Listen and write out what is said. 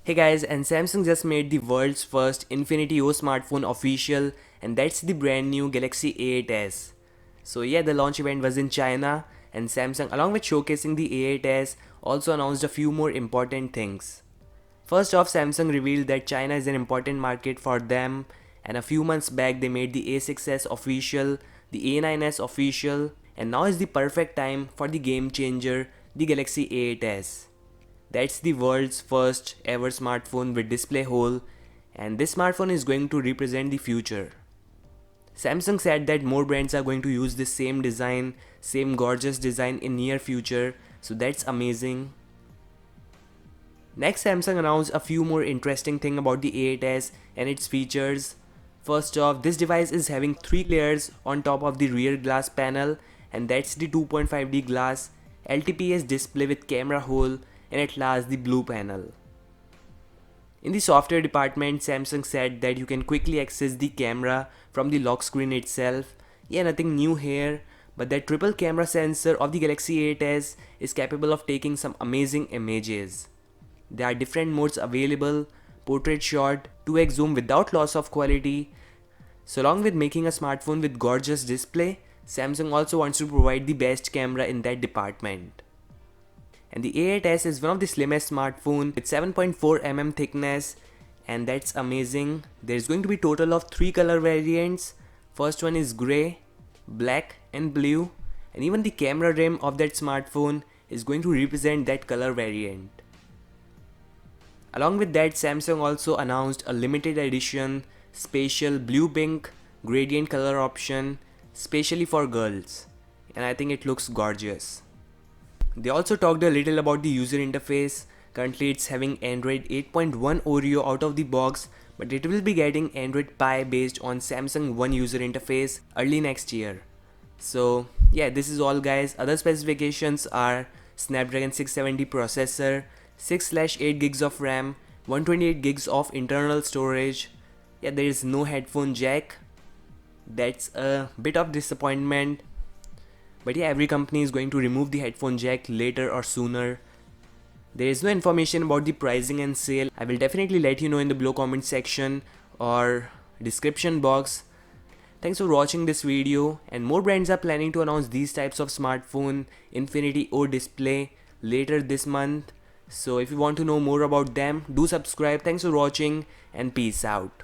Hey guys, and Samsung just made the world's first Infinity O smartphone official, and that's the brand new Galaxy A8s. So yeah, the launch event was in China, and Samsung, along with showcasing the A8s, also announced a few more important things. First off, Samsung revealed that China is an important market for them, and a few months back they made the A6s official, the A9s official, and now is the perfect time for the game changer, the Galaxy A8s. That's the world's first ever smartphone with display hole, and this smartphone is going to represent the future. Samsung said that more brands are going to use this same design, same gorgeous design in near future, so that's amazing. Next, Samsung announced a few more interesting things about the A8s and its features. First off, this device is having 3 layers on top of the rear glass panel, and that's the 2.5D glass, LTPS display with camera hole, and at last the blue panel. In the software department, Samsung said that you can quickly access the camera from the lock screen itself. Yeah, nothing new here, but that triple camera sensor of the Galaxy A8s is capable of taking some amazing images. There are different modes available: portrait shot, 2x zoom without loss of quality. So along with making a smartphone with gorgeous display, Samsung also wants to provide the best camera in that department. And the A8s is one of the slimmest smartphone with 7.4 mm thickness, and that's amazing. There's going to be total of 3 color variants. First one is grey, black and blue, and even the camera rim of that smartphone is going to represent that color variant. Along with that, Samsung also announced a limited edition spatial blue pink gradient color option specially for girls, and I think it looks gorgeous. They also talked a little about the user interface. Currently it's having Android 8.1 Oreo out of the box, but it will be getting Android Pie based on Samsung One user interface early next year. So yeah, this is all guys. Other specifications are Snapdragon 670 processor, 6/8 gigs of RAM, 128 gigs of internal storage. Yeah, there is no headphone jack. That's a bit of disappointment. But yeah, every company is going to remove the headphone jack later or sooner. There is no information about the pricing and sale. I will definitely let you know in the below comment section or description box. Thanks for watching this video, and more brands are planning to announce these types of smartphone Infinity O display later this month. So if you want to know more about them, do subscribe. Thanks for watching and peace out.